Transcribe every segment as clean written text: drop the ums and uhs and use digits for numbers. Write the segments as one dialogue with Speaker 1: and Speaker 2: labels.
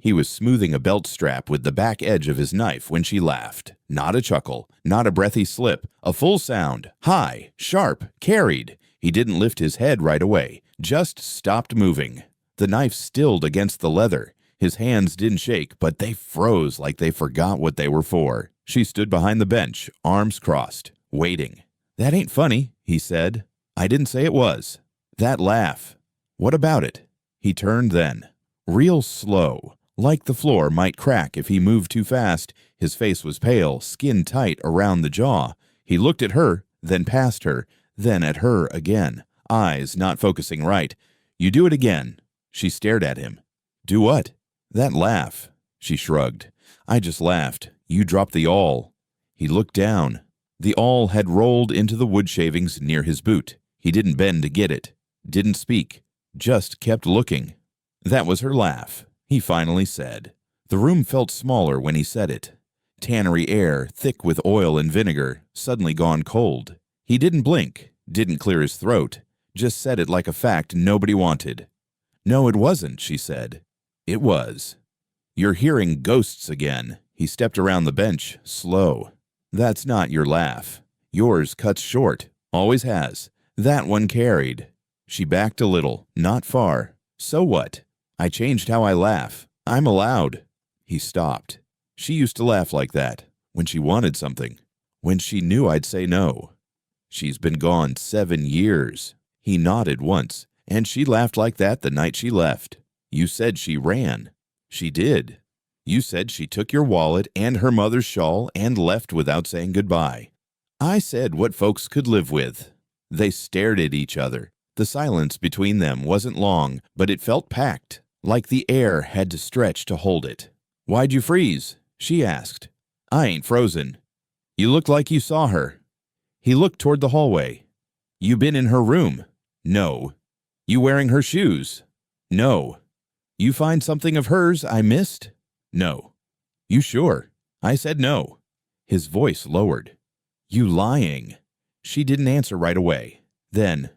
Speaker 1: He was smoothing a belt strap with the back edge of his knife when she laughed. Not a chuckle, not a breathy slip, a full sound, high, sharp, carried. He didn't lift his head right away, just stopped moving. The knife stilled against the leather. His hands didn't shake, but they froze like they forgot what they were for. She stood behind the bench, arms crossed, waiting. "That ain't funny," he said. "I didn't say it was." "That laugh. What about it?" He turned then. Real slow, like the floor might crack if he moved too fast. His face was pale, skin tight around the jaw. He looked at her, then past her, then at her again, eyes not focusing right. "You do it again." She stared at him. "Do what?" "That laugh." She shrugged. "I just laughed. You dropped the awl." He looked down. The awl had rolled into the wood shavings near his boot. He didn't bend to get it, didn't speak, just kept looking. "That was her laugh," he finally said. The room felt smaller when he said it. Tannery air, thick with oil and vinegar, suddenly gone cold. He didn't blink, didn't clear his throat, just said it like a fact nobody wanted. "No, it wasn't," she said. "It was. You're hearing ghosts again." He stepped around the bench, slow. "That's not your laugh. Yours cuts short, always has. That one carried." She backed a little, not far. "So what? I changed how I laugh. I'm allowed." He stopped. "She used to laugh like that, when she wanted something, when she knew I'd say no. She's been gone 7 years. He nodded once. "And she laughed like that the night she left. You said she ran." "She did. You said she took your wallet and her mother's shawl and left without saying goodbye. I said what folks could live with." They stared at each other. The silence between them wasn't long, but it felt packed, like the air had to stretch to hold it. "Why'd you freeze?" she asked. "I ain't frozen." "You looked like you saw her." He looked toward the hallway. "You been in her room?" "No." "You wearing her shoes?" "No." "You find something of hers I missed?" "No." "You sure?" I said no. His voice lowered. "You lying." She didn't answer right away. Then,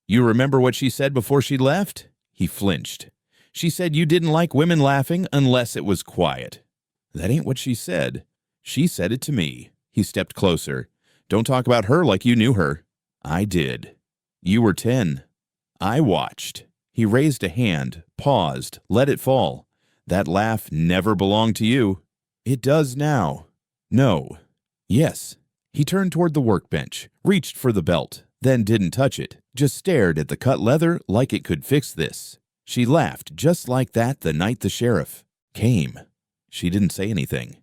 Speaker 1: "You remember what she said before she left?" He flinched. "She said you didn't like women laughing unless it was quiet." "That ain't what she said." "She said it to me." He stepped closer. "Don't talk about her like you knew her." "I did." "You were 10. I watched." He raised a hand, paused, let it fall. "That laugh never belonged to you." "It does now." "No." "Yes." He turned toward the workbench, reached for the belt, then didn't touch it, just stared at the cut leather like it could fix this. She laughed just like that the night the sheriff came. She didn't say anything.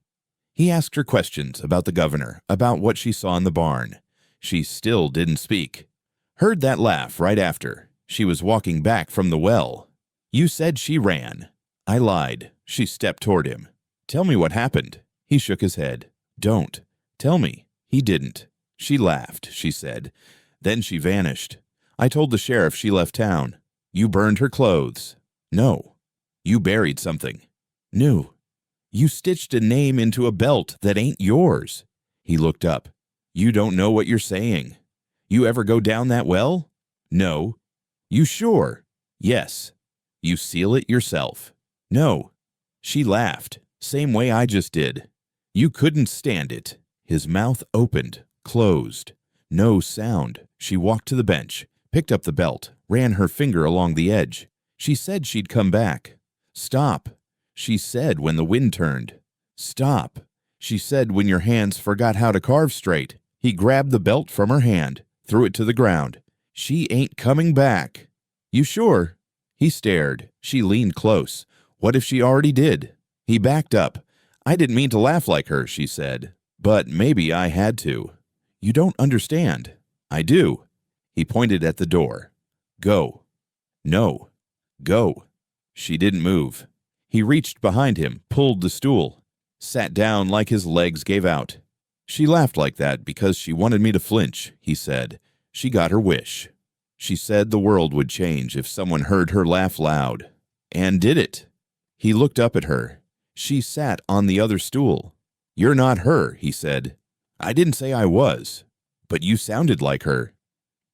Speaker 1: He asked her questions about the governor, about what she saw in the barn. She still didn't speak. "Heard that laugh right after. She was walking back from the well. You said she ran." "I lied." She stepped toward him. "Tell me what happened." He shook his head. "Don't. Tell me." He didn't. "She laughed," she said. "Then she vanished. I told the sheriff she left town." "You burned her clothes." "No." "You buried something." "No." "You stitched a name into a belt that ain't yours." He looked up. "You don't know what you're saying." "You ever go down that well?" "No." "You sure?" "Yes." "You seal it yourself?" "No." She laughed, same way I just did. "You couldn't stand it." His mouth opened, closed. No sound. She walked to the bench, picked up the belt, ran her finger along the edge. She said she'd come back. "Stop." She said when the wind turned. "Stop." She said when your hands forgot how to carve straight. He grabbed the belt from her hand, threw it to the ground. "She ain't coming back." "You sure?" He stared. She leaned close. What if she already did? He backed up. "I didn't mean to laugh like her," she said. "But maybe I had to." "You don't understand." "I do." He pointed at the door. "Go." "No." "Go." She didn't move. He reached behind him, pulled the stool, sat down like his legs gave out. "She laughed like that because she wanted me to flinch," he said. "She got her wish. She said the world would change if someone heard her laugh loud. And did it." He looked up at her. She sat on the other stool. "You're not her," he said. "I didn't say I was. But you sounded like her."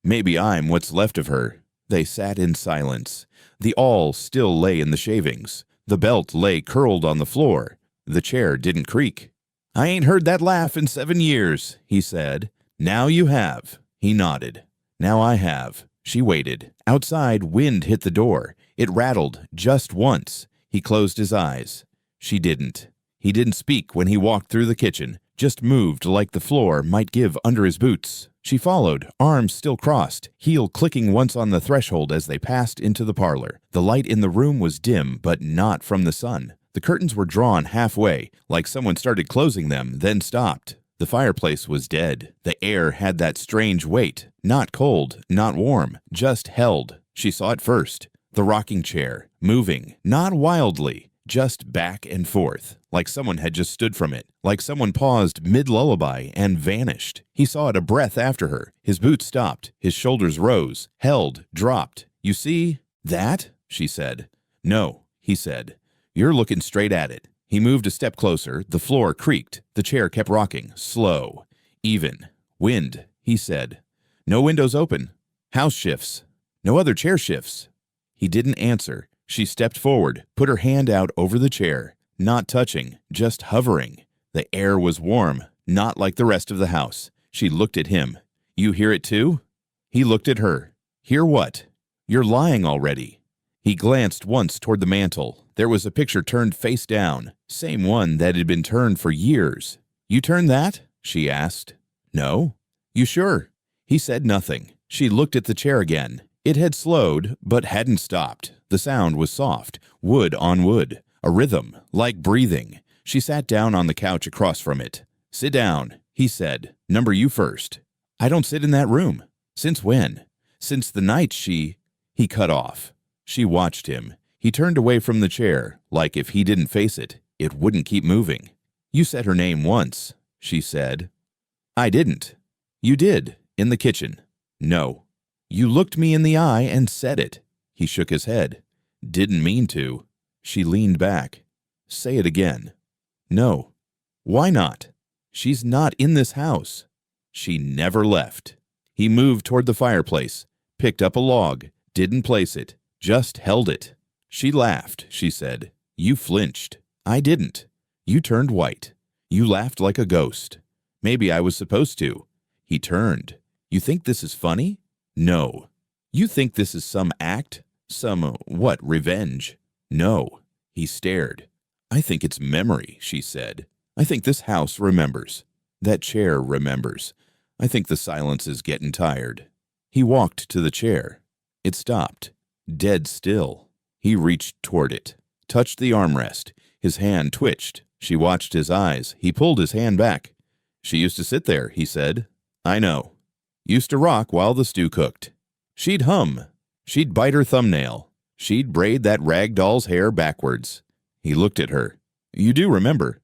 Speaker 1: "Maybe I'm what's left of her." They sat in silence. The awl still lay in the shavings. The belt lay curled on the floor. The chair didn't creak. "I ain't heard that laugh in 7 years," he said. "Now you have." He nodded. "Now I have." She waited. Outside, wind hit the door. It rattled just once. He closed his eyes. She didn't. He didn't speak when he walked through the kitchen, just moved like the floor might give under his boots. She followed, arms still crossed, heel clicking once on the threshold as they passed into the parlor. The light in the room was dim, but not from the sun. The curtains were drawn halfway, like someone started closing them, then stopped. The fireplace was dead. The air had that strange weight, not cold, not warm, just held. She saw it first. The rocking chair, moving, not wildly, just back and forth, like someone had just stood from it, like someone paused mid-lullaby and vanished. He saw it a breath after her. His boots stopped. His shoulders rose, held, dropped. "You see that?" she said. "No," he said. "You're looking straight at it." He moved a step closer. The floor creaked. The chair kept rocking, slow, even. "Wind," he said. "No windows open. House shifts. No other chair shifts." He didn't answer. She stepped forward, put her hand out over the chair, not touching, just hovering. The air was warm, not like the rest of the house. She looked at him. "You hear it too?" He looked at her. "Hear what?" "You're lying already." He glanced once toward the mantel. There was a picture turned face down, same one that had been turned for years. "You turned that?" she asked. "No." "You sure?" He said nothing. She looked at the chair again. It had slowed, but hadn't stopped. The sound was soft, wood on wood, a rhythm, like breathing. She sat down on the couch across from it. "Sit down," he said. "Number you first." "I don't sit in that room." "Since when?" "Since the night she—" He cut off. She watched him. He turned away from the chair, like if he didn't face it, it wouldn't keep moving. "You said her name once," she said. "I didn't." "You did, in the kitchen." "No." "You looked me in the eye and said it." He shook his head. "Didn't mean to." She leaned back. "Say it again." "No." "Why not?" "She's not in this house." "She never left." He moved toward the fireplace, picked up a log, didn't place it, just held it. She laughed, she said. "You flinched." "I didn't." "You turned white. You laughed like a ghost." "Maybe I was supposed to." He turned. "You think this is funny?" "No." "You think this is some act? Some, revenge?" "No." He stared. "I think it's memory," she said. "I think this house remembers. That chair remembers. I think the silence is getting tired." He walked to the chair. It stopped. Dead still. He reached toward it, touched the armrest. His hand twitched. She watched his eyes. He pulled his hand back. "She used to sit there," he said. "I know. Used to rock while the stew cooked. She'd hum. She'd bite her thumbnail. She'd braid that rag doll's hair backwards." He looked at her. "You do remember."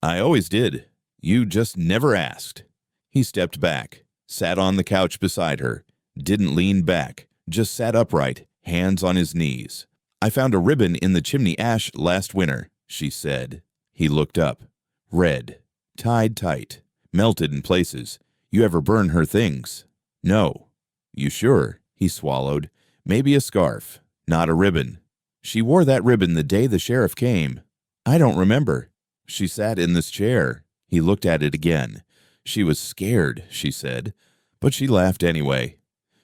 Speaker 1: "I always did. You just never asked." He stepped back, sat on the couch beside her, didn't lean back, just sat upright, hands on his knees. "I found a ribbon in the chimney ash last winter," she said. He looked up. "Red. Tied tight. Melted in places. You ever burn her things?" "No." "You sure?" He swallowed. "Maybe a scarf. Not a ribbon." "She wore that ribbon the day the sheriff came." "I don't remember." "She sat in this chair." He looked at it again. "She was scared," she said. "But she laughed anyway.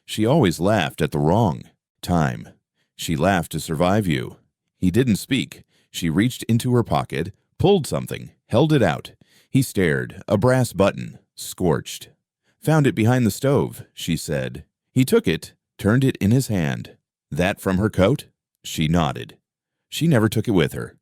Speaker 1: She always laughed at the wrong time. She laughed to survive you." He didn't speak. She reached into her pocket, pulled something, held it out. He stared. A brass button, scorched. "Found it behind the stove," she said. He took it, turned it in his hand. "That from her coat?" She nodded. "She never took it with her."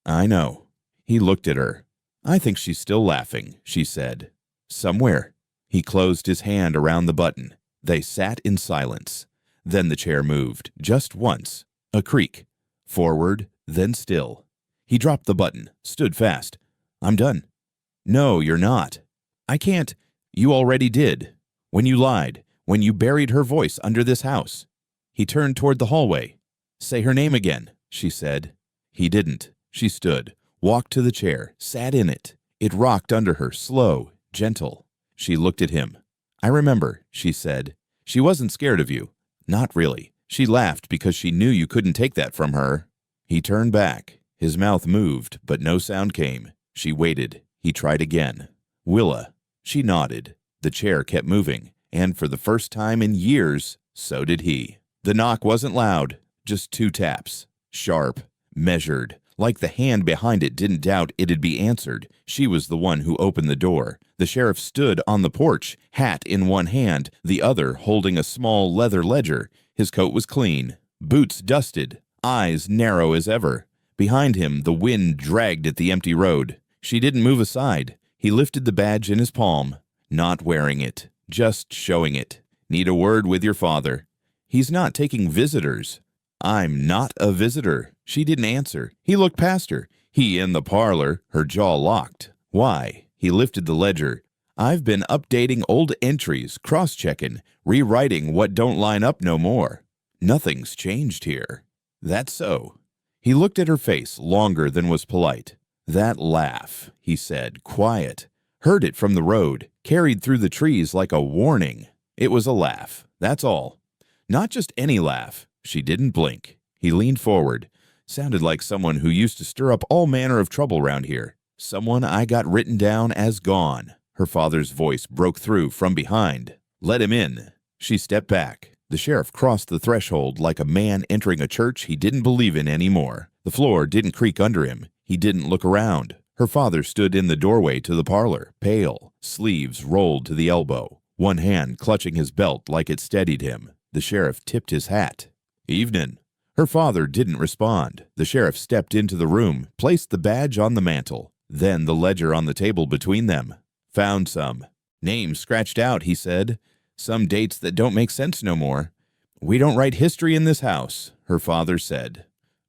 Speaker 1: "I know." He looked at her. "I think she's still laughing," she said. "Somewhere." He closed his hand around the button. They sat in silence. Then the chair moved, just once. A creak. Forward, then still. He dropped the button, stood fast. "I'm done." "No, you're not." "I can't." "You already did. When you lied. When you buried her voice under this house." He turned toward the hallway. "Say her name again," she said. He didn't. She stood, walked to the chair, sat in it. It rocked under her, slow, gentle. She looked at him. "I remember," she said. "She wasn't scared of you. Not really. She laughed because she knew you couldn't take that from her." He turned back. His mouth moved, but no sound came. She waited. He tried again. Willa. She nodded. The chair kept moving, and for the first time in years, so did he. The knock wasn't loud, just 2 taps. Sharp, measured, like the hand behind it didn't doubt it'd be answered. She was the one who opened the door. The sheriff stood on the porch, hat in one hand, the other holding a small leather ledger. His coat was clean, boots dusted, eyes narrow as ever. Behind him, the wind dragged at the empty road. She didn't move aside. He lifted the badge in his palm. Not wearing it, just showing it. Need a word with your father. He's not taking visitors. I'm not a visitor. She didn't answer. He looked past her. He in the parlor, her jaw locked. Why? He lifted the ledger. I've been updating old entries, cross-checking, rewriting what don't line up no more. Nothing's changed here. That's so. He looked at her face longer than was polite. That laugh, he said, quiet. Heard it from the road, carried through the trees like a warning. It was a laugh, that's all. Not just any laugh. She didn't blink. He leaned forward. Sounded like someone who used to stir up all manner of trouble round here. Someone I got written down as gone. Her father's voice broke through from behind. Let him in. She stepped back. The sheriff crossed the threshold like a man entering a church he didn't believe in anymore. The floor didn't creak under him. He didn't look around. Her father stood in the doorway to the parlor, pale, sleeves rolled to the elbow, one hand clutching his belt like it steadied him. The sheriff tipped his hat. Evening. Her father didn't respond. The sheriff stepped into the room, placed the badge on the mantel, then the ledger on the table between them. Found some. Names scratched out, he said. Some dates that don't make sense no more. We don't write history in this house, her father said.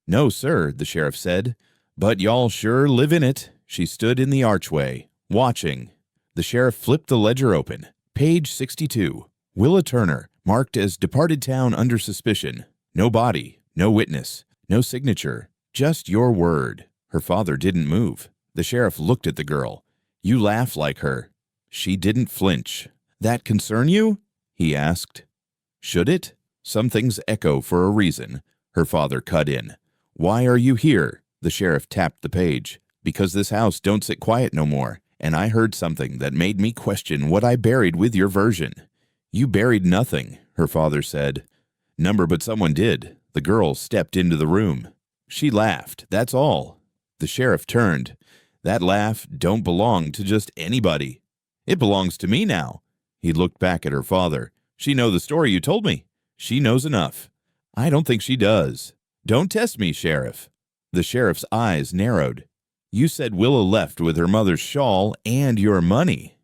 Speaker 1: No, sir, the sheriff said. But y'all sure live in it. She stood in the archway, watching. The sheriff flipped the ledger open. Page 62. Willa Turner, marked as departed town under suspicion. No body, no witness, no signature, just your word. Her father didn't move. The sheriff looked at the girl. You laugh like her. She didn't flinch. That concern you? He asked. Should it? Some things echo for a reason. Her father cut in. Why are you here? The sheriff tapped the page. Because this house don't sit quiet no more, and I heard something that made me question what I buried with your version. You buried nothing, her father said. Number but someone did. The girl stepped into the room. She laughed, that's all. The sheriff turned. That laugh don't belong to just anybody. It belongs to me now. He looked back at her father. She know the story you told me. She knows enough. I don't think she does. Don't test me, Sheriff. The sheriff's eyes narrowed. You said Willa left with her mother's shawl and your money.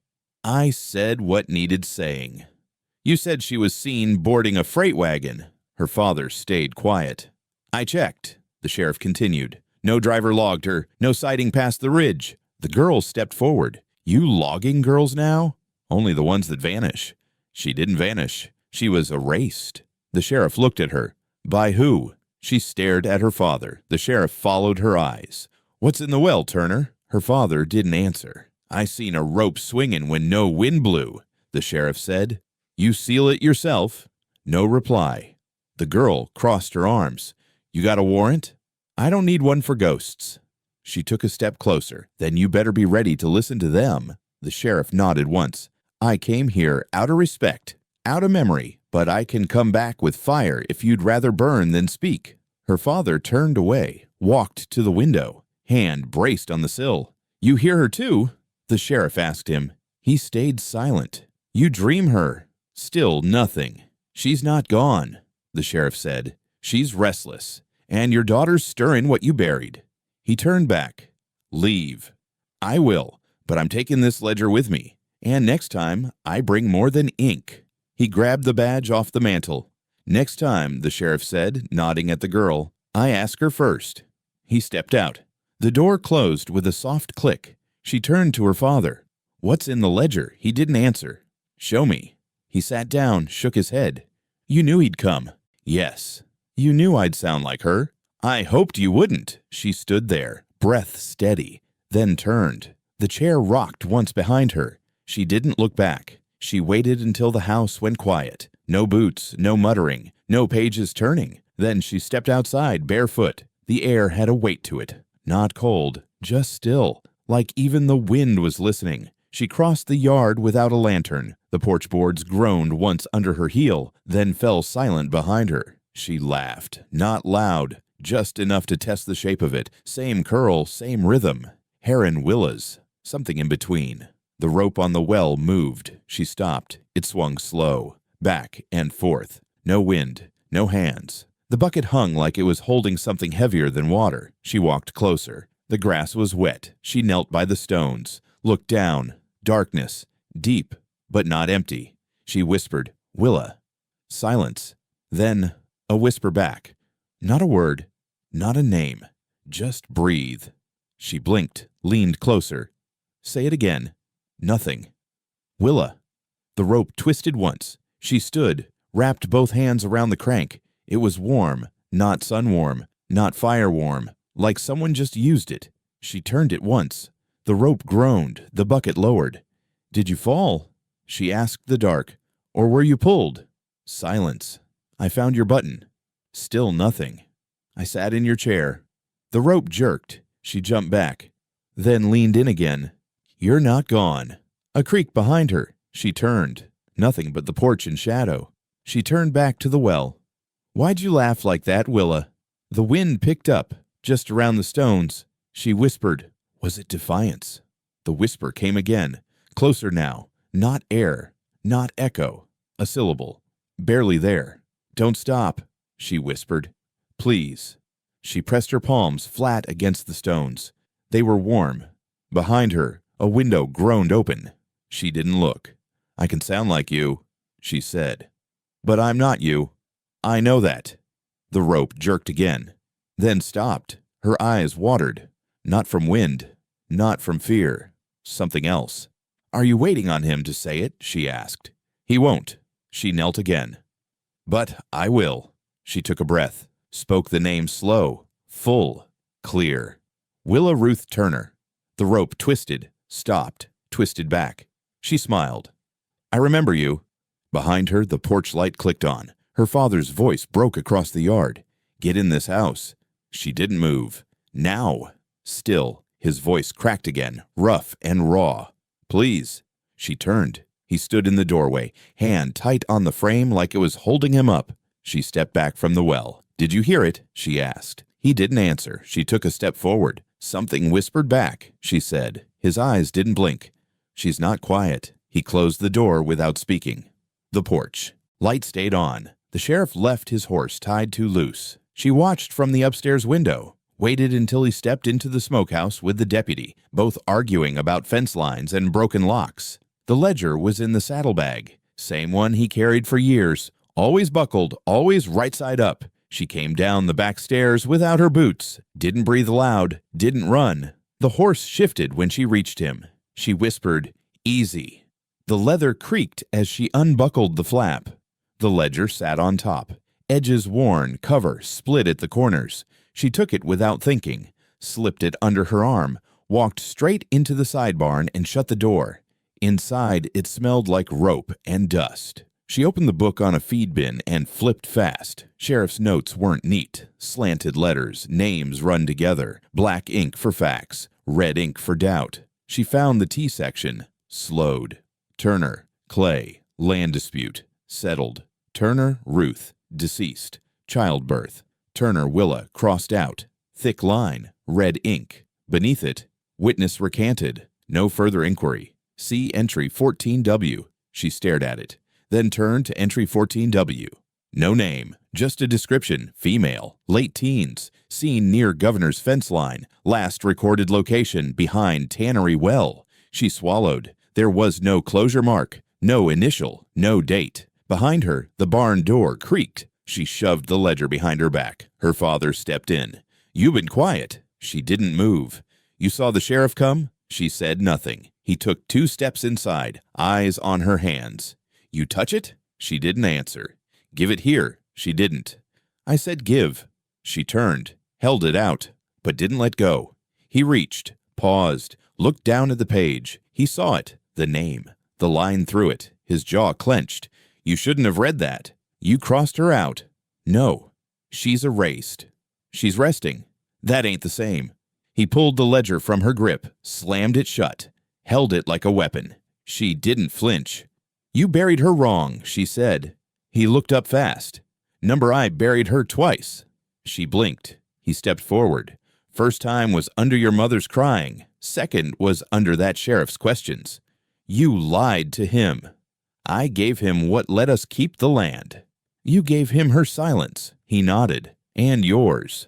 Speaker 1: I said what needed saying. You said she was seen boarding a freight wagon. Her father stayed quiet. I checked, the sheriff continued. No driver logged her, no sighting past the ridge. The girl stepped forward. You logging girls now? Only the ones that vanish. She didn't vanish. She was erased. The sheriff looked at her. By who? She stared at her father. The sheriff followed her eyes. What's in the well, Turner? Her father didn't answer. I seen a rope swinging when no wind blew, the sheriff said. You seal it yourself? No reply. The girl crossed her arms. You got a warrant? I don't need one for ghosts. She took a step closer. Then you better be ready to listen to them. The sheriff nodded once. I came here out of respect, out of memory, but I can come back with fire if you'd rather burn than speak. Her father turned away, walked to the window, hand braced on the sill. You hear her too? The sheriff asked him. He stayed silent. You dream her. Still nothing. She's not gone, the sheriff said. She's restless, and your daughter's stirring what you buried. He turned back. Leave. I will, but I'm taking this ledger with me. And next time, I bring more than ink. He grabbed the badge off the mantel. Next time, the sheriff said, nodding at the girl, I ask her first. He stepped out. The door closed with a soft click. She turned to her father. What's in the ledger? He didn't answer. Show me. He sat down, shook his head. You knew he'd come. Yes. You knew I'd sound like her. I hoped you wouldn't. She stood there, breath steady, then turned. The chair rocked once behind her. She didn't look back. She waited until the house went quiet. No boots, no muttering, no pages turning. Then she stepped outside barefoot. The air had a weight to it. Not cold, just still, like even the wind was listening. She crossed the yard without a lantern. The porch boards groaned once under her heel, then fell silent behind her. She laughed, not loud, just enough to test the shape of it. Same curl, same rhythm. Heron willows, something in between. The rope on the well moved. She stopped. It swung slow, back and forth. No wind, no hands. The bucket hung like it was holding something heavier than water. She walked closer. The grass was wet. She knelt by the stones, looked down. Darkness, deep, but not empty. She whispered, "Willa." Silence. Then a whisper back. Not a word, not a name. Just breathe. She blinked, leaned closer. Say it again. Nothing. "Willa." The rope twisted once. She stood, wrapped both hands around the crank. It was warm, not sun warm, not fire warm, like someone just used it. She turned it once. The rope groaned, the bucket lowered. "Did you fall?" she asked the dark. "Or were you pulled?" Silence. "I found your button." Still nothing. "I sat in your chair." The rope jerked. She jumped back, then leaned in again. "You're not gone." A creak behind her. She turned. Nothing but the porch in shadow. She turned back to the well. "Why'd you laugh like that, Willa?" The wind picked up, just around the stones. She whispered, "Was it defiance?" The whisper came again, closer now. Not air, not echo. A syllable. Barely there. "Don't stop," she whispered. "Please." She pressed her palms flat against the stones. They were warm. Behind her, a window groaned open. She didn't look. "I can sound like you," she said. "But I'm not you. I know that." The rope jerked again, then stopped. Her eyes watered. Not from wind, not from fear. Something else. "Are you waiting on him to say it?" she asked. "He won't." She knelt again. "But I will." She took a breath, spoke the name slow, full, clear. "Willa Ruth Turner." The rope twisted, stopped, twisted back. She smiled. "I remember you." Behind her, the porch light clicked on. Her father's voice broke across the yard. "Get in this house." She didn't move. "Now." Still, his voice cracked again, rough and raw. "Please." She turned. He stood in the doorway, hand tight on the frame like it was holding him up. She stepped back from the well. "Did you hear it?" she asked. He didn't answer. She took a step forward. "Something whispered back," she said. His eyes didn't blink. "She's not quiet." He closed the door without speaking. The porch. Light stayed on. The sheriff left his horse tied too loose. She watched from the upstairs window, waited until he stepped into the smokehouse with the deputy, both arguing about fence lines and broken locks. The ledger was in the saddlebag, same one he carried for years, always buckled, always right side up. She came down the back stairs without her boots, didn't breathe loud, didn't run. The horse shifted when she reached him. She whispered, "Easy." The leather creaked as she unbuckled the flap. The ledger sat on top, edges worn, cover split at the corners. She took it without thinking, slipped it under her arm, walked straight into the side barn and shut the door. Inside, it smelled like rope and dust. She opened the book on a feed bin and flipped fast. Sheriff's notes weren't neat. Slanted letters, names run together, black ink for facts, red ink for doubt. She found the T section, slowed. Turner, Clay, land dispute, settled. Turner, Ruth, deceased. Childbirth. Turner, Willa, crossed out. Thick line, red ink. Beneath it, witness recanted. No further inquiry. See entry 14W. She stared at it, then turned to entry 14W. No name, just a description, female, late teens, seen near Governor's fence line, last recorded location behind Tannery Well. She swallowed. There was no closure mark, no initial, no date. Behind her, the barn door creaked. She shoved the ledger behind her back. Her father stepped in. "You've been quiet." She didn't move. "You saw the sheriff come?" She said nothing. He took 2 steps inside, eyes on her hands. "You touch it?" She didn't answer. "Give it here." She didn't. "I said give." She turned, held it out, but didn't let go. He reached, paused, looked down at the page. He saw it, the name, the line through it. His jaw clenched. "You shouldn't have read that. You crossed her out." "No. She's erased. She's resting." "That ain't the same." He pulled the ledger from her grip, slammed it shut, held it like a weapon. She didn't flinch. "You buried her wrong," she said. He looked up fast. "Number I buried her twice." She blinked. He stepped forward. "First time was under your mother's crying. Second was under that sheriff's questions. You lied to him. I gave him what let us keep the land. You gave him her silence." He nodded. "And yours."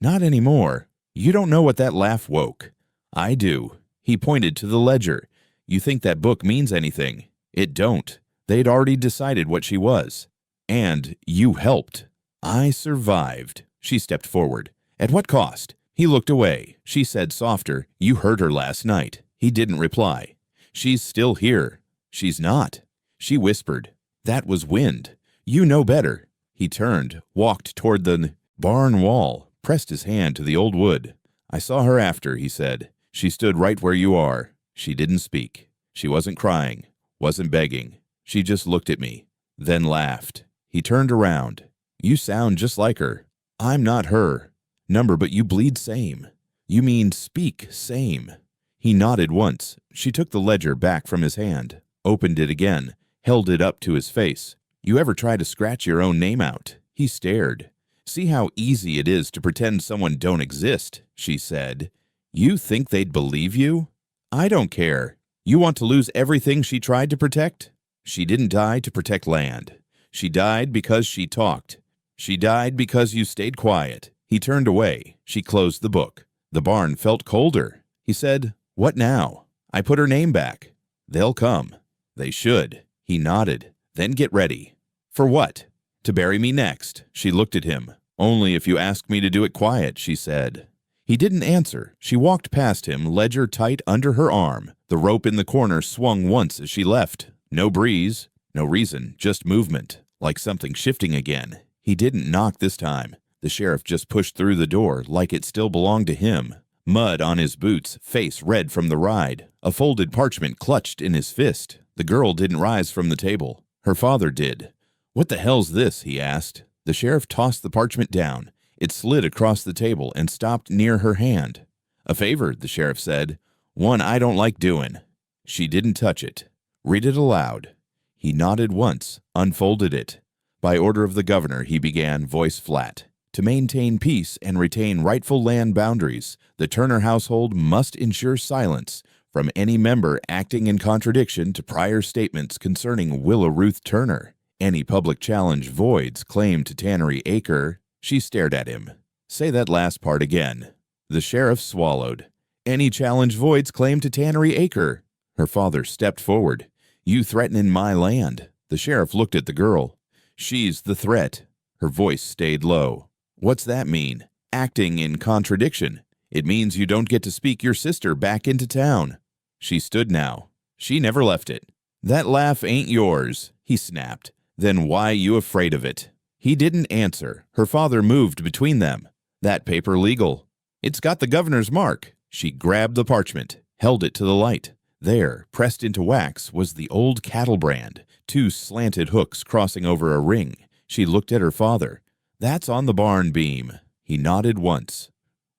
Speaker 1: "Not anymore. You don't know what that laugh woke." "I do." He pointed to the ledger. "You think that book means anything? It don't. They'd already decided what she was. And you helped." "I survived." She stepped forward. "At what cost?" He looked away. She said softer, "You heard her last night." He didn't reply. "She's still here." "She's not." She whispered. "That was wind. You know better." He turned, walked toward the barn wall, pressed his hand to the old wood. "I saw her after," he said. "She stood right where you are. She didn't speak. She wasn't crying, wasn't begging. She just looked at me, then laughed." He turned around. "You sound just like her." "I'm not her. Number, but you bleed same." "You mean speak same." He nodded once. She took the ledger back from his hand, opened it again, held it up to his face. "You ever try to scratch your own name out?" He stared. "See how easy it is to pretend someone don't exist," she said. "You think they'd believe you?" "I don't care. You want to lose everything she tried to protect?" "She didn't die to protect land. She died because she talked. She died because you stayed quiet." He turned away. She closed the book. The barn felt colder. He said, "What now?" "I put her name back." "They'll come." "They should." He nodded. "Then get ready." "For what?" "To bury me next." She looked at him. "Only if you ask me to do it quiet," she said. He didn't answer. She walked past him, ledger tight under her arm. The rope in the corner swung once as she left. No breeze, no reason, just movement, like something shifting again. He didn't knock this time. The sheriff just pushed through the door like it still belonged to him. Mud on his boots, face red from the ride, a folded parchment clutched in his fist. The girl didn't rise from the table. Her father did. "What the hell's this?" he asked. The sheriff tossed the parchment down. It slid across the table and stopped near her hand. "A favor," the sheriff said. "One I don't like doing." She didn't touch it. "Read it aloud." He nodded once, unfolded it. "By order of the governor," he began, voice flat. "To maintain peace and retain rightful land boundaries, the Turner household must ensure silence from any member acting in contradiction to prior statements concerning Willa Ruth Turner. Any public challenge voids claim to Tannery Acre." She stared at him. "Say that last part again." The sheriff swallowed. "Any challenge voids claim to Tannery Acre." Her father stepped forward. "You threatening my land." The sheriff looked at the girl. "She's the threat." Her voice stayed low. "What's that mean?" "Acting in contradiction. It means you don't get to speak your sister back into town." She stood now. She never left it. "That laugh ain't yours," he snapped. "Then why you afraid of it?" He didn't answer. Her father moved between them. "That paper legal?" "It's got the governor's mark." She grabbed the parchment, held it to the light. There, pressed into wax, was the old cattle brand, two slanted hooks crossing over a ring. She looked at her father. "That's on the barn beam." He nodded once.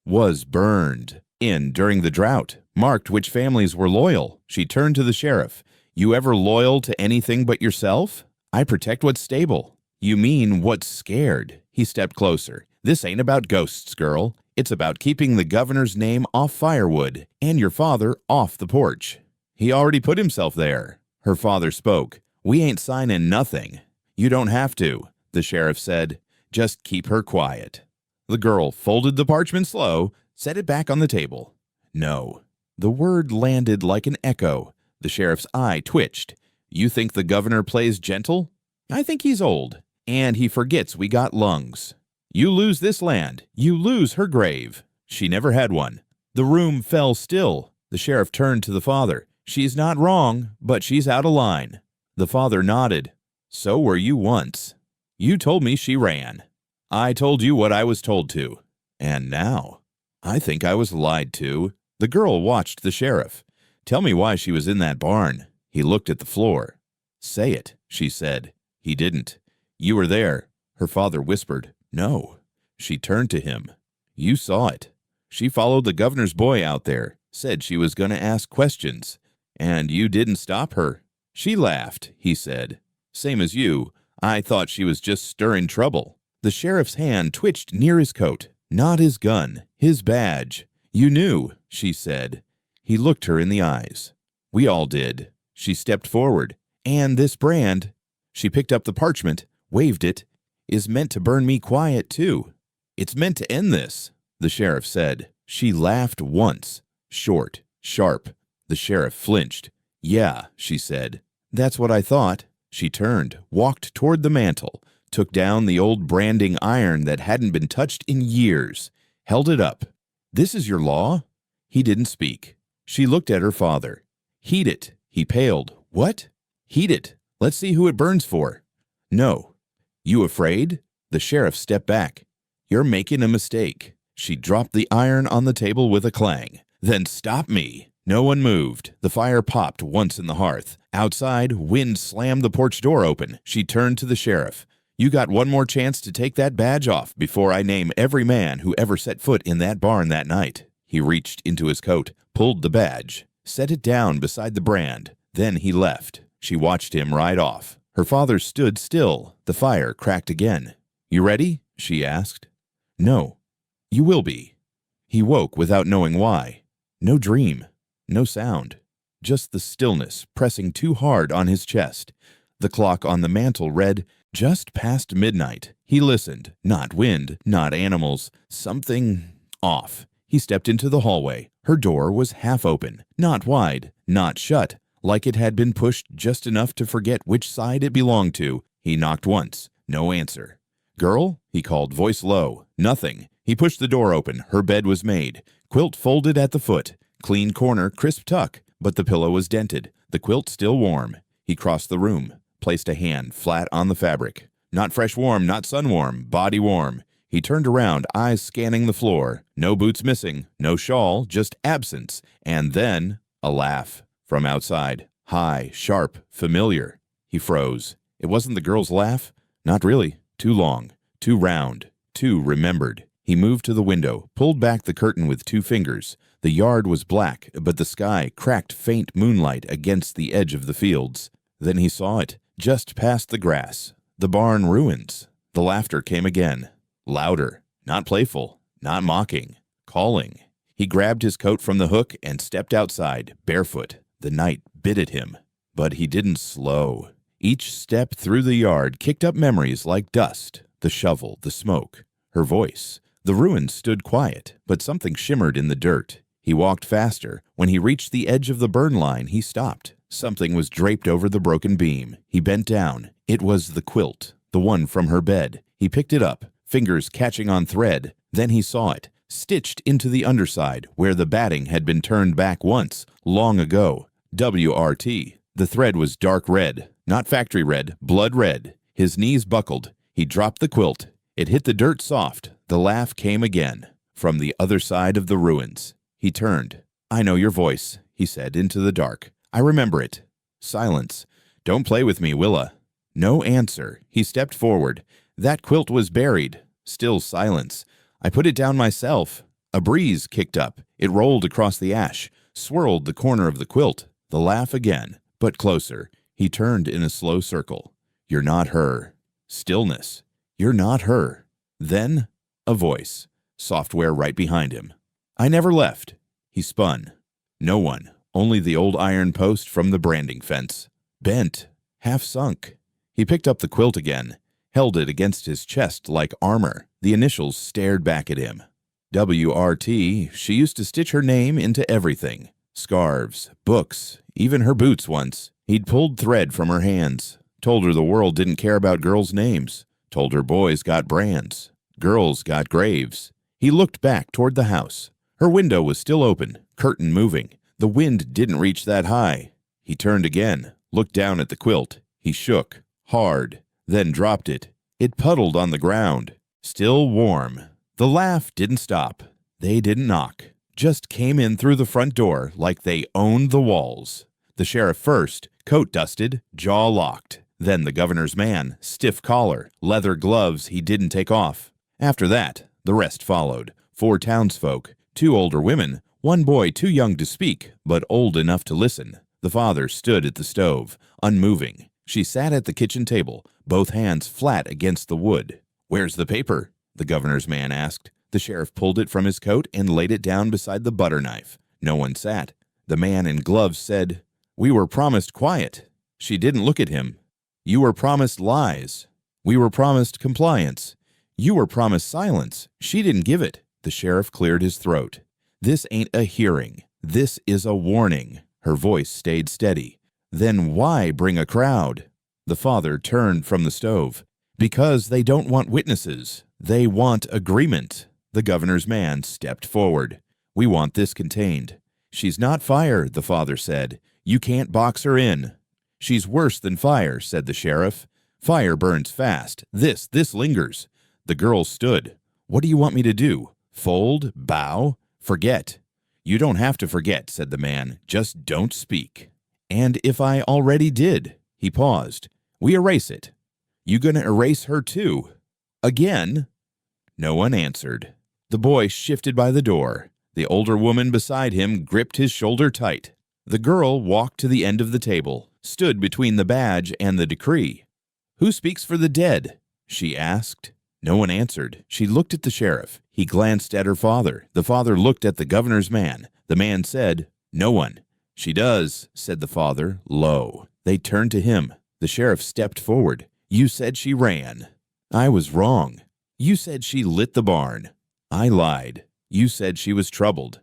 Speaker 1: "Was burned in during the drought, marked which families were loyal." She turned to the sheriff. "You ever loyal to anything but yourself?" "I protect what's stable." "You mean what's scared?" He stepped closer. "This ain't about ghosts, girl. It's about keeping the governor's name off firewood and your father off the porch." "He already put himself there." Her father spoke. "We ain't signing nothing." "You don't have to," the sheriff said. "Just keep her quiet." The girl folded the parchment slow, set it back on the table. "No." The word landed like an echo. The sheriff's eye twitched. "You think the governor plays gentle?" "I think he's old. And he forgets we got lungs. You lose this land, you lose her grave." She never had one. The room fell still. The sheriff turned to the father. "She's not wrong, but she's out of line." The father nodded. "So were you once. You told me she ran. I told you what I was told to. And now, I think I was lied to." The girl watched the sheriff. "Tell me why she was in that barn." He looked at the floor. "Say it," she said. He didn't. "You were there." Her father whispered, "No." She turned to him. "You saw it." She followed the governor's boy out there, said she was going to ask questions. And you didn't stop her. She laughed, he said. Same as you. I thought she was just stirring trouble. The sheriff's hand twitched near his coat. Not his gun, his badge. You knew, she said. He looked her in the eyes. We all did. She stepped forward. And this brand, she picked up the parchment, waved it, is meant to burn me quiet too. It's meant to end this, the sheriff said. She laughed once, short, sharp. The sheriff flinched. Yeah, she said. That's what I thought. She turned, walked toward the mantel, took down the old branding iron that hadn't been touched in years, held it up. This is your law? He didn't speak. She looked at her father. Heat it. He paled. What? Heat it. Let's see who it burns for. No. You afraid? The sheriff stepped back. You're making a mistake. She dropped the iron on the table with a clang. Then stop me. No one moved. The fire popped once in the hearth. Outside, wind slammed the porch door open. She turned to the sheriff. You got one more chance to take that badge off before I name every man who ever set foot in that barn that night. He reached into his coat, pulled the badge, set it down beside the brand. Then he left. She watched him ride off. Her father stood still. The fire cracked again. You ready? She asked. No. You will be. He woke without knowing why. No dream. No sound. Just the stillness pressing too hard on his chest. The clock on the mantel read just past midnight. He listened. Not wind, not animals. Something off. He stepped into the hallway. Her door was half open. Not wide, not shut. Like it had been pushed just enough to forget which side it belonged to. He knocked once. No answer. Girl? He called, voice low. Nothing. He pushed the door open. Her bed was made. Quilt folded at the foot. Clean corner, crisp tuck. But the pillow was dented. The quilt still warm. He crossed the room. Placed a hand flat on the fabric. Not fresh warm, not sun warm. Body warm. He turned around, eyes scanning the floor. No boots missing. No shawl. Just absence. And then a laugh. From outside. High, sharp, familiar. He froze. It wasn't the girl's laugh? Not really. Too long. Too round. Too remembered. He moved to the window, pulled back the curtain with 2 fingers. The yard was black, but the sky cracked faint moonlight against the edge of the fields. Then he saw it, just past the grass. The barn ruins. The laughter came again. Louder. Not playful. Not mocking. Calling. He grabbed his coat from the hook and stepped outside, barefoot. The night bit at him. But he didn't slow. Each step through the yard kicked up memories like dust. The shovel, the smoke. Her voice. The ruins stood quiet, but something shimmered in the dirt. He walked faster. When he reached the edge of the burn line, he stopped. Something was draped over the broken beam. He bent down. It was the quilt, the one from her bed. He picked it up, fingers catching on thread. Then he saw it, stitched into the underside, where the batting had been turned back once, long ago. WRT. The thread was dark red, not factory red, blood red. His knees buckled. He dropped the quilt. It hit the dirt soft. The laugh came again, from the other side of the ruins. He turned. I know your voice, he said into the dark. I remember it. Silence. Don't play with me, Willa. No answer. He stepped forward. That quilt was buried. Still silence. I put it down myself. A breeze kicked up. It rolled across the ash, swirled the corner of the quilt. The laugh again, but closer. He turned in a slow circle. You're not her. Stillness. You're not her. Then, a voice. Software right behind him. I never left. He spun. No one. Only the old iron post from the branding fence. Bent. Half sunk. He picked up the quilt again. Held it against his chest like armor. The initials stared back at him. WRT. She used to stitch her name into everything. Scarves. Books. Even her boots once. He'd pulled thread from her hands. Told her the world didn't care about girls' names. Told her boys got brands. Girls got graves. He looked back toward the house. Her window was still open, curtain moving. The wind didn't reach that high. He turned again, looked down at the quilt. He shook, hard, then dropped it. It puddled on the ground. Still warm. The laugh didn't stop. They didn't knock. Just came in through the front door like they owned the walls. The sheriff first, coat dusted, jaw locked. Then the governor's man, stiff collar, leather gloves he didn't take off. After that, the rest followed. 4 townsfolk, Two older women, one boy too young to speak, but old enough to listen. The father stood at the stove, unmoving. She sat at the kitchen table, both hands flat against the wood. "Where's the paper?" the governor's man asked. The sheriff pulled it from his coat and laid it down beside the butter knife. No one sat. The man in gloves said, "We were promised quiet." She didn't look at him. "You were promised lies. We were promised compliance. You were promised silence." She didn't give it. The sheriff cleared his throat. "This ain't a hearing. This is a warning." Her voice stayed steady. "Then why bring a crowd?" The father turned from the stove. "Because they don't want witnesses. They want agreement." The governor's man stepped forward. "We want this contained." "She's not fire," the father said. "You can't box her in." "She's worse than fire," said the sheriff. "Fire burns fast. This lingers." The girl stood. "What do you want me to do? Fold? Bow? Forget?" "You don't have to forget," said the man. "Just don't speak." "And if I already did?" He paused. "We erase it." "You gonna erase her too?" "Again?" No one answered. The boy shifted by the door. The older woman beside him gripped his shoulder tight. The girl walked to the end of the table, stood between the badge and the decree. "Who speaks for the dead?" she asked. No one answered. She looked at the sheriff. He glanced at her father. The father looked at the governor's man. The man said, "No one." "She does," said the father, low. They turned to him. The sheriff stepped forward. "You said she ran." "I was wrong." "You said she lit the barn." "I lied." "You said she was troubled."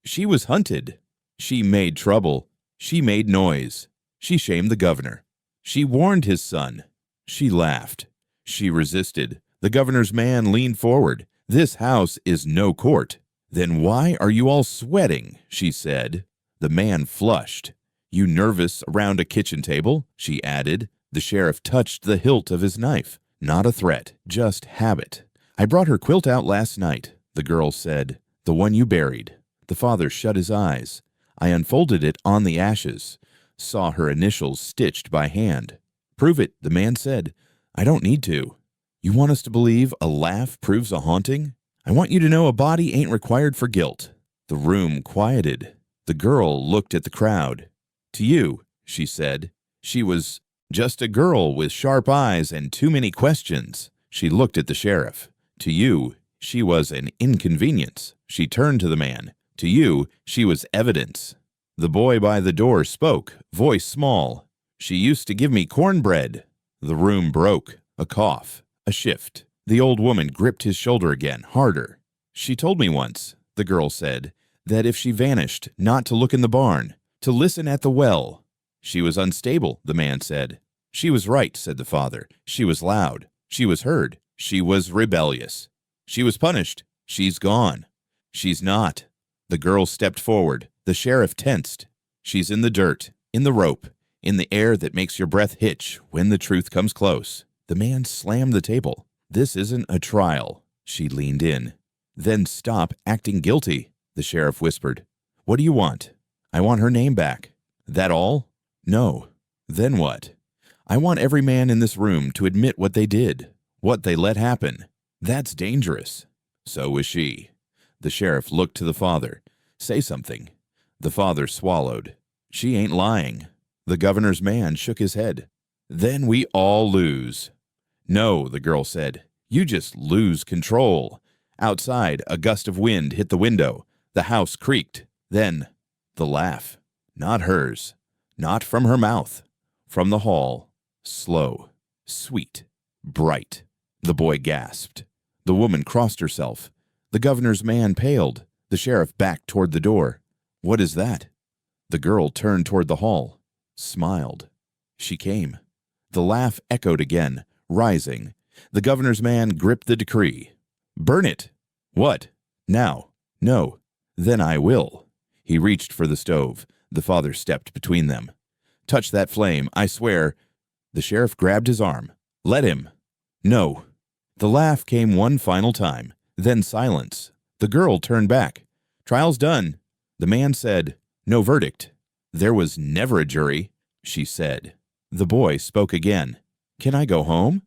Speaker 1: "She was hunted." "She made trouble." "She made noise." "She shamed the governor." "She warned his son." She laughed. She resisted. The governor's man leaned forward. "This house is no court." "Then why are you all sweating?" she said. The man flushed. "You nervous around a kitchen table?" she added. The sheriff touched the hilt of his knife. "Not a threat, just habit." "I brought her quilt out last night," the girl said. "The one you buried." The father shut his eyes. "I unfolded it on the ashes. Saw her initials stitched by hand." "Prove it," the man said. "I don't need to." "You want us to believe a laugh proves a haunting?" "I want you to know a body ain't required for guilt." The room quieted. The girl looked at the crowd. "To you," she said. She was just a girl with sharp eyes and too many questions. She looked at the sheriff. "To you, she was an inconvenience." She turned to the man. "To you, she was evidence." The boy by the door spoke, voice small. "She used to give me cornbread." The room broke. A cough. A shift. The old woman gripped his shoulder again, harder. "She told me once," the girl said, "that if she vanished, not to look in the barn, to listen at the well." "She was unstable," the man said. "She was right," said the father. "She was loud. She was heard. She was rebellious. She was punished. She's gone." "She's not." The girl stepped forward. The sheriff tensed. "She's in the dirt, in the rope, in the air that makes your breath hitch when the truth comes close." The man slammed the table. "This isn't a trial." She leaned in. "Then stop acting guilty," the sheriff whispered. "What do you want?" "I want her name back." "That all?" "No." "Then what?" "I want every man in this room to admit what they did, what they let happen. That's dangerous." So was she. The sheriff looked to the father. "Say something." The father swallowed. "She ain't lying." The governor's man shook his head. "Then we all lose." "No," the girl said. "You just lose control." Outside, a gust of wind hit the window. The house creaked. Then, the laugh. Not hers. Not from her mouth. From the hall. Slow. Sweet. Bright. The boy gasped. The woman crossed herself. The governor's man paled. The sheriff backed toward the door. "What is that?" The girl turned toward the hall. Smiled. She came. The laugh echoed again, rising. The governor's man gripped the decree. "Burn it." "What?" "Now." "No." "Then I will." He reached for the stove. The father stepped between them. "Touch that flame, I swear." The sheriff grabbed his arm. "Let him." "No." The laugh came one final time, then silence. The girl turned back. "Trial's done." The man said, "No verdict." "There was never a jury," she said. The boy spoke again. "Can I go home?"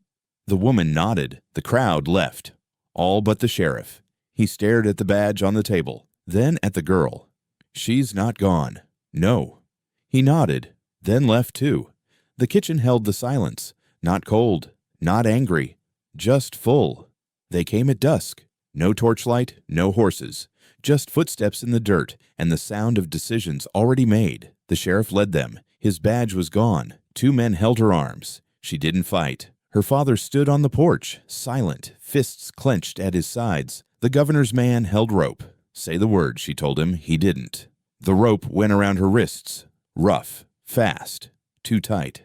Speaker 1: The woman nodded. The crowd left. All but the sheriff. He stared at the badge on the table. Then at the girl. She's not gone. No. He nodded, then left too. The kitchen held the silence. Not cold, not angry, just full. They came at dusk. No torchlight, no horses. Just footsteps in the dirt and the sound of decisions already made. The sheriff led them. His badge was gone. 2 men held her arms. She didn't fight. Her father stood on the porch, silent, fists clenched at his sides. The governor's man held rope. Say the word, she told him. He didn't. The rope went around her wrists. Rough, fast, too tight.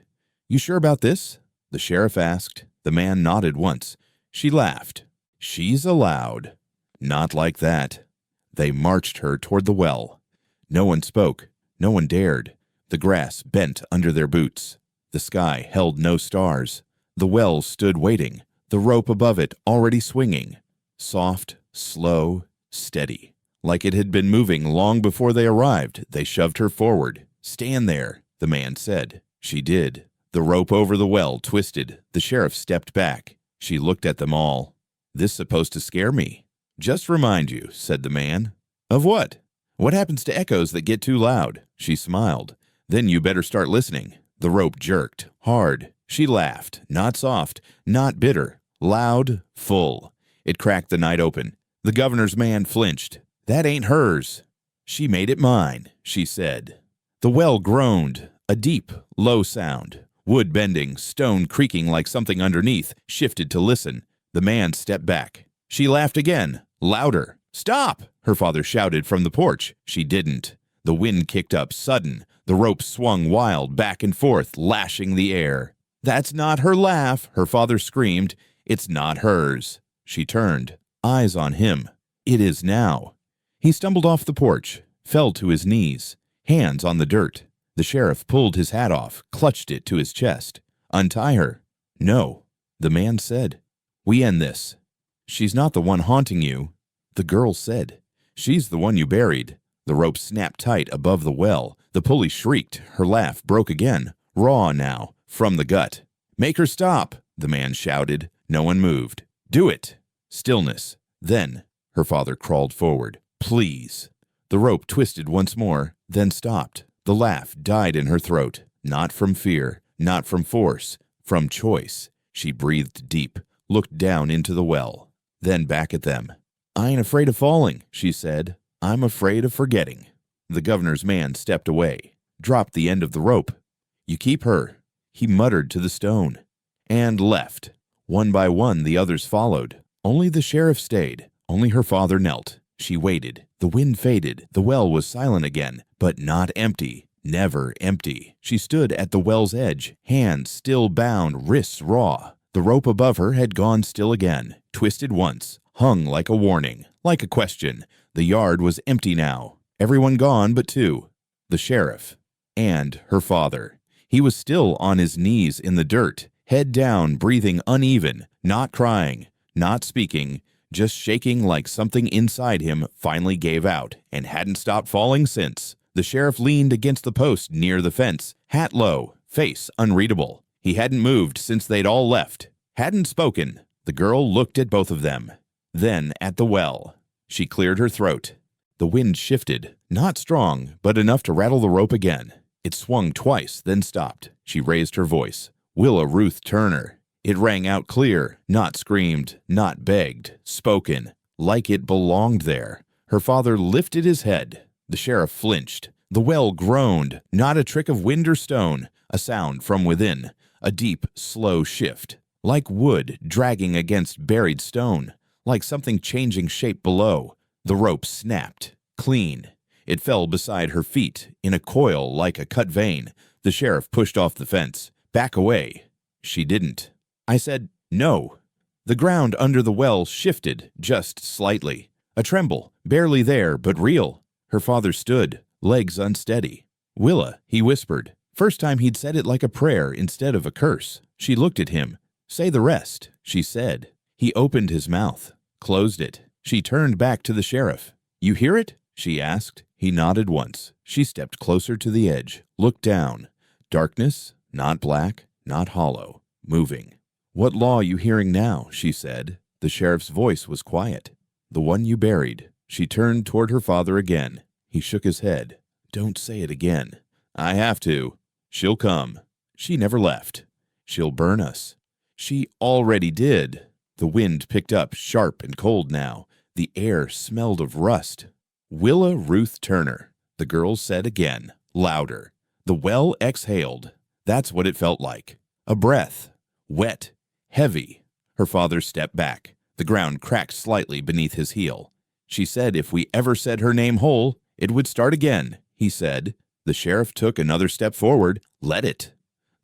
Speaker 1: You sure about this? The sheriff asked. The man nodded once. She laughed. She's allowed. Not like that. They marched her toward the well. No one spoke. No one dared. The grass bent under their boots. The sky held no stars. The well stood waiting, the rope above it already swinging. Soft, slow, steady. Like it had been moving long before they arrived, they shoved her forward. Stand there, the man said. She did. The rope over the well twisted. The sheriff stepped back. She looked at them all. This supposed to scare me. Just remind you, said the man. Of what? What happens to echoes that get too loud? She smiled. Then you better start listening. The rope jerked, hard. She laughed, not soft, not bitter, loud, full. It cracked the night open. The governor's man flinched. That ain't hers. She made it mine, she said. The well groaned, a deep, low sound. Wood bending, stone creaking like something underneath, shifted to listen. The man stepped back. She laughed again, louder. Stop! Her father shouted from the porch. She didn't. The wind kicked up sudden. The rope swung wild back and forth, lashing the air. That's not her laugh, her father screamed. It's not hers. She turned, eyes on him. It is now. He stumbled off the porch, fell to his knees, hands on the dirt. The sheriff pulled his hat off, clutched it to his chest. Untie her. No, the man said. We end this. She's not the one haunting you. The girl said. She's the one you buried. The rope snapped tight above the well. The pulley shrieked. Her laugh broke again, raw now, from the gut. Make her stop, the man shouted. No one moved. Do it. Stillness. Then, her father crawled forward. Please. The rope twisted once more, then stopped. The laugh died in her throat. Not from fear, not from force, from choice. She breathed deep, looked down into the well, then back at them. I ain't afraid of falling, she said. I'm afraid of forgetting. The governor's man stepped away, dropped the end of the rope. You keep her, he muttered to the stone, and left. One by one the others followed. Only the sheriff stayed. Only her father knelt. She waited. The wind faded. The well was silent again, but not empty. Never empty. She stood at the well's edge, hands still bound, wrists raw. The rope above her had gone still again, twisted once, hung like a warning, like a question. The yard was empty now. Everyone gone but 2. The sheriff and her father. He was still on his knees in the dirt, head down, breathing uneven, not crying, not speaking, just shaking like something inside him finally gave out and hadn't stopped falling since. The sheriff leaned against the post near the fence, hat low, face unreadable. He hadn't moved since they'd all left, hadn't spoken. The girl looked at both of them, then at the well. She cleared her throat. The wind shifted, not strong, but enough to rattle the rope again. It swung twice, then stopped. She raised her voice. Willa Ruth Turner. It rang out clear, not screamed, not begged, spoken, like it belonged there. Her father lifted his head. The sheriff flinched. The well groaned, not a trick of wind or stone, a sound from within, a deep, slow shift, like wood dragging against buried stone, like something changing shape below. The rope snapped, clean. It fell beside her feet, in a coil like a cut vein. The sheriff pushed off the fence. Back away. She didn't. I said, no. The ground under the well shifted, just slightly. A tremble, barely there, but real. Her father stood, legs unsteady. Willa, he whispered. First time he'd said it like a prayer instead of a curse. She looked at him. Say the rest, she said. He opened his mouth, closed it. She turned back to the sheriff. You hear it? She asked. He nodded once. She stepped closer to the edge, looked down. Darkness, not black, not hollow, moving. What law you hearing now? She said. The sheriff's voice was quiet. The one you buried. She turned toward her father again. He shook his head. Don't say it again. I have to. She'll come. She never left. She'll burn us. She already did. The wind picked up, sharp and cold now. The air smelled of rust. Willa Ruth Turner, the girl said again, louder. The well exhaled. That's what it felt like. A breath. Wet. Heavy. Her father stepped back. The ground cracked slightly beneath his heel. She said if we ever said her name whole, it would start again, he said. The sheriff took another step forward. Let it.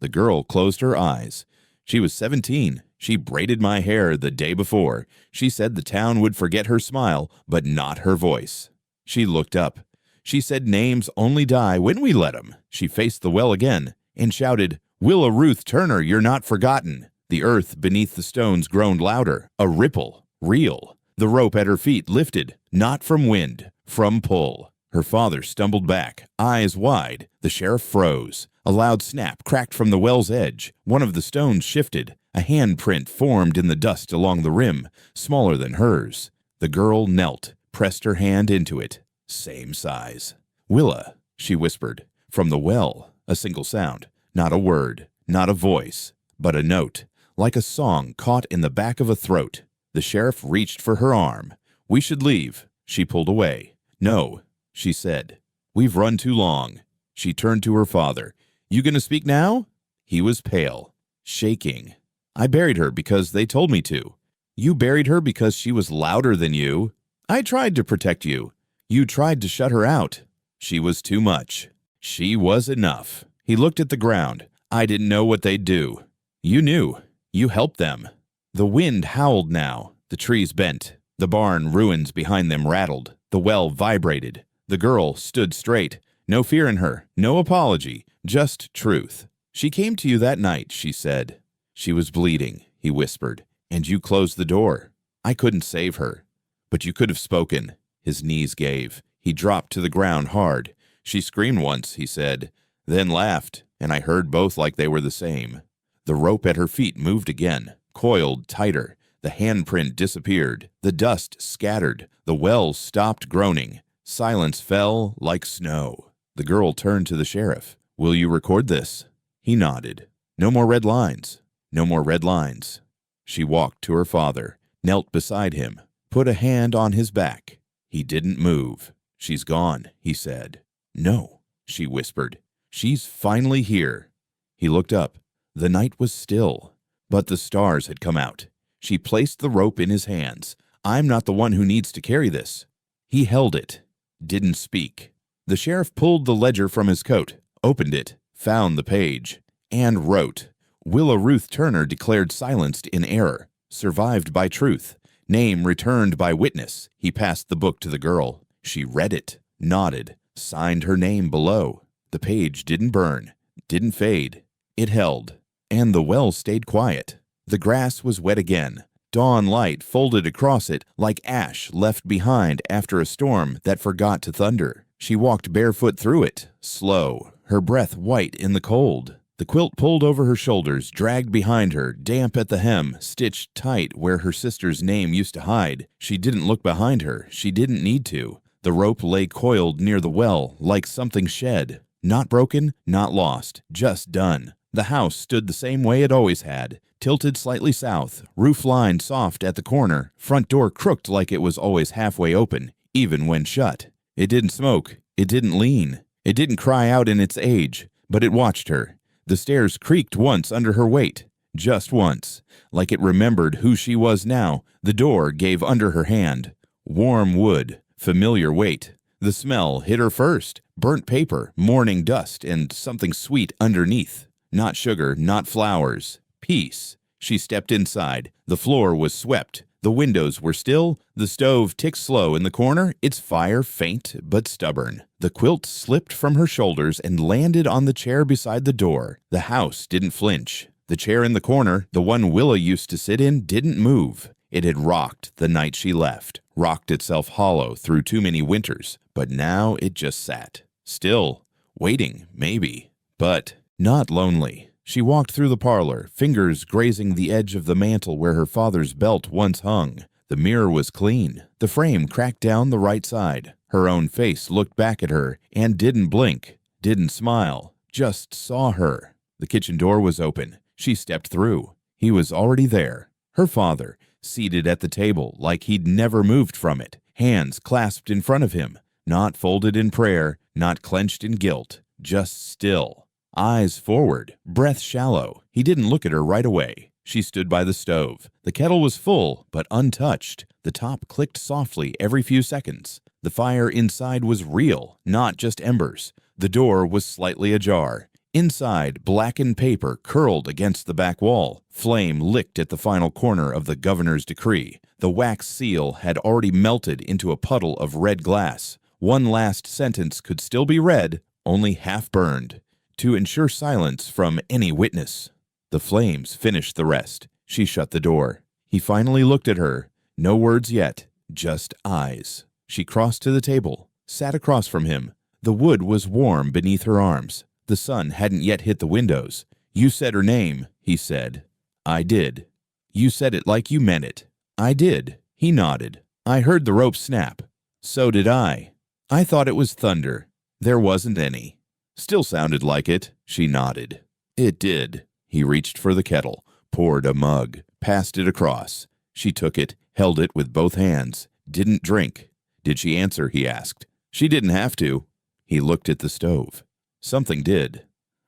Speaker 1: The girl closed her eyes. She was 17. She braided my hair the day before. She said the town would forget her smile, but not her voice. She looked up. She said names only die when we let 'em. She faced the well again and shouted, Willa Ruth Turner, you're not forgotten. The earth beneath the stones groaned louder. A ripple. Real. The rope at her feet lifted, not from wind, from pull. Her father stumbled back, eyes wide. The sheriff froze. A loud snap cracked from the well's edge. One of the stones shifted. A handprint formed in the dust along the rim, smaller than hers. The girl knelt, pressed her hand into it. Same size. Willa, she whispered. From the well, a single sound. Not a word, not a voice, but a note, like a song caught in the back of a throat. The sheriff reached for her arm. We should leave. She pulled away. No, she said. We've run too long. She turned to her father. You gonna speak now? He was pale, shaking. I buried her because they told me to. You buried her because she was louder than you. I tried to protect you. You tried to shut her out. She was too much. She was enough. He looked at the ground. I didn't know what they'd do. You knew. You helped them. The wind howled now. The trees bent. The barn ruins behind them rattled. The well vibrated. The girl stood straight. No fear in her. No apology. Just truth. She came to you that night, she said. She was bleeding, he whispered, and you closed the door. I couldn't save her. But you could have spoken. His knees gave. He dropped to the ground hard. She screamed once, he said, then laughed, and I heard both like they were the same. The rope at her feet moved again, coiled tighter. The handprint disappeared. The dust scattered. The well stopped groaning. Silence fell like snow. The girl turned to the sheriff. Will you record this? He nodded. No more red lines. No more red lines. She walked to her father, knelt beside him, put a hand on his back. He didn't move. She's gone, he said. No, she whispered. She's finally here. He looked up. The night was still, but the stars had come out. She placed the rope in his hands. I'm not the one who needs to carry this. He held it, didn't speak. The sheriff pulled the ledger from his coat, opened it, found the page, and wrote. Willa Ruth Turner declared silenced in error, survived by truth, name returned by witness. He passed the book to the girl. She read it, nodded, signed her name below. The page didn't burn, didn't fade. It held, and the well stayed quiet. The grass was wet again. Dawn light folded across it like ash left behind after a storm that forgot to thunder. She walked barefoot through it, slow, her breath white in the cold. The quilt pulled over her shoulders, dragged behind her, damp at the hem, stitched tight where her sister's name used to hide. She didn't look behind her. She didn't need to. The rope lay coiled near the well, like something shed. Not broken, not lost, just done. The house stood the same way it always had, tilted slightly south, roof line soft at the corner, front door crooked like it was always halfway open, even when shut. It didn't smoke. It didn't lean. It didn't cry out in its age, but it watched her. The stairs creaked once under her weight, just once, like it remembered who she was now. The door gave under her hand. Warm wood, familiar weight. The smell hit her first, burnt paper, morning dust, and something sweet underneath. Not sugar, not flowers. Peace. She stepped inside. The floor was swept. The windows were still. The stove ticked slow in the corner, its fire faint but stubborn. The quilt slipped from her shoulders and landed on the chair beside the door. The house didn't flinch. The chair in the corner, the one Willa used to sit in, didn't move. It had rocked the night she left, rocked itself hollow through too many winters, but now it just sat. Still, waiting, maybe, but not lonely. She walked through the parlor, fingers grazing the edge of the mantel where her father's belt once hung. The mirror was clean, the frame cracked down the right side. Her own face looked back at her and didn't blink, didn't smile, just saw her. The kitchen door was open. She stepped through. He was already there. Her father, seated at the table like he'd never moved from it, hands clasped in front of him, not folded in prayer, not clenched in guilt, just still. Eyes forward, breath shallow. He didn't look at her right away. She stood by the stove. The kettle was full, but untouched. The top clicked softly every few seconds. The fire inside was real, not just embers. The door was slightly ajar. Inside, blackened paper curled against the back wall. Flame licked at the final corner of the governor's decree. The wax seal had already melted into a puddle of red glass. One last sentence could still be read, only half burned, to ensure silence from any witness. The flames finished the rest. She shut the door. He finally looked at her. No words yet, just eyes. She crossed to the table, sat across from him. The wood was warm beneath her arms. The sun hadn't yet hit the windows. "You said her name," he said. "I did." "You said it like you meant it." "I did." He nodded. "I heard the rope snap." "So did I." "I thought it was thunder." "There wasn't any." "Still sounded like it." She nodded. "It did." He reached for the kettle, poured a mug, passed it across. She took it, held it with both hands, didn't drink. "Did she answer?" he asked. "She didn't have to." He looked at the stove. "Something did."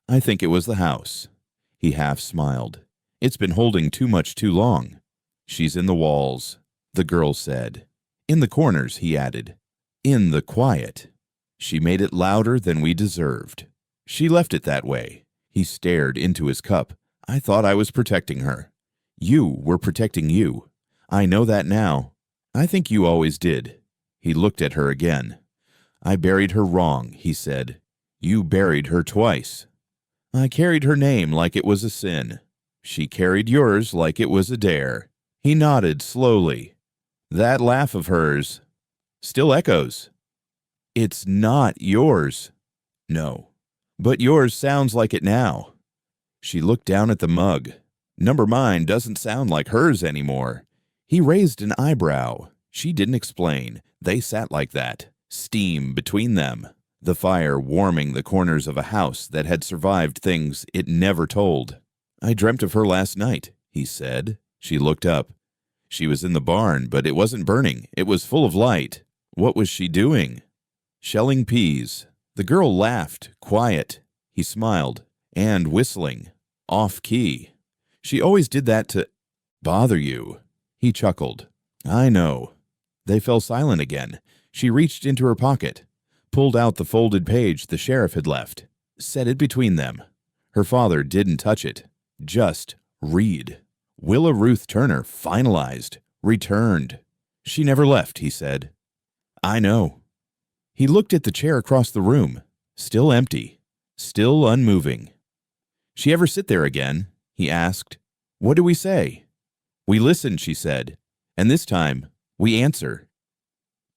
Speaker 1: "I think it was the house." He half smiled. "It's been holding too much too long." "She's in the walls," the girl said. "In the corners," he added. "In the quiet." "She made it louder than we deserved." "She left it that way." He stared into his cup. "I thought I was protecting her." "You were protecting you. I know that now. I think you always did." He looked at her again. "I buried her wrong," he said. "You buried her twice." "I carried her name like it was a sin." "She carried yours like it was a dare." He nodded slowly. "That laugh of hers still echoes." "It's not yours." "No. But yours sounds like it now." She looked down at the mug. "Number mine doesn't sound like hers anymore." He raised an eyebrow. She didn't explain. They sat like that, steam between them, the fire warming the corners of a house that had survived things it never told. "I dreamt of her last night," he said. She looked up. "She was in the barn, but it wasn't burning. It was full of light." "What was she doing?" "Shelling peas." The girl laughed, quiet. He smiled. "And whistling. Off key. She always did that to bother you." He chuckled. "I know." They fell silent again. She reached into her pocket, pulled out the folded page the sheriff had left, set it between them. Her father didn't touch it. Just read. Willa Ruth Turner finalized, returned. "She never left," he said. "I know." He looked at the chair across the room. Still empty. Still unmoving. "She ever sit there again?" he asked. "What do we say?" "We listen," she said. "And this time, we answer."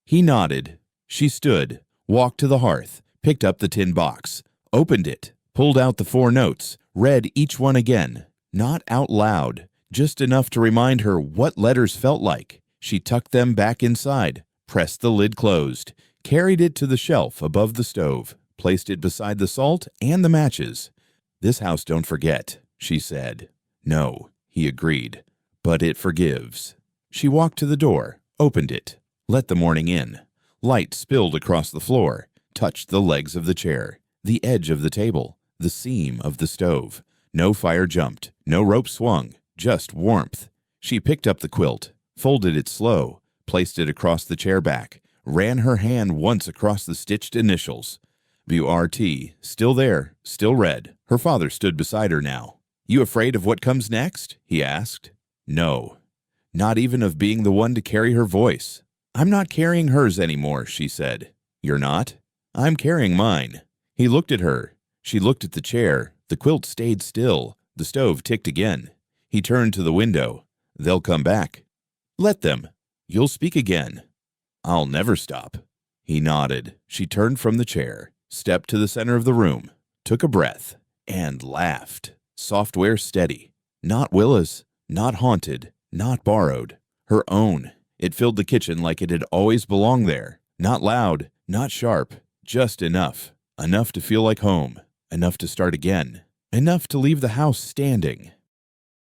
Speaker 1: He nodded. She stood, walked to the hearth, picked up the tin box, opened it, pulled out the 4 notes, read each one again. Not out loud, just enough to remind her what letters felt like. She tucked them back inside, pressed the lid closed, carried it to the shelf above the stove, placed it beside the salt and the matches. "This house don't forget," she said. "No," he agreed, "but it forgives." She walked to the door, opened it, let the morning in. Light spilled across the floor, touched the legs of the chair, the edge of the table, the seam of the stove. No fire jumped, no rope swung, just warmth. She picked up the quilt, folded it slow, placed it across the chair back, ran her hand once across the stitched initials. "BRT, still there, still red." Her father stood beside her now. "You afraid of what comes next?" he asked. "No. Not even of being the one to carry her voice." "I'm not carrying hers anymore," she said. "You're not?" "I'm carrying mine." He looked at her. She looked at the chair. The quilt stayed still. The stove ticked again. He turned to the window. "They'll come back." "Let them. You'll speak again." "I'll never stop." He nodded. She turned from the chair, stepped to the center of the room, took a breath, and laughed. Software steady. Not Willa's, not haunted, not borrowed. Her own. It filled the kitchen like it had always belonged there. Not loud, not sharp, just enough. Enough to feel like home. Enough to start again. Enough to leave the house standing.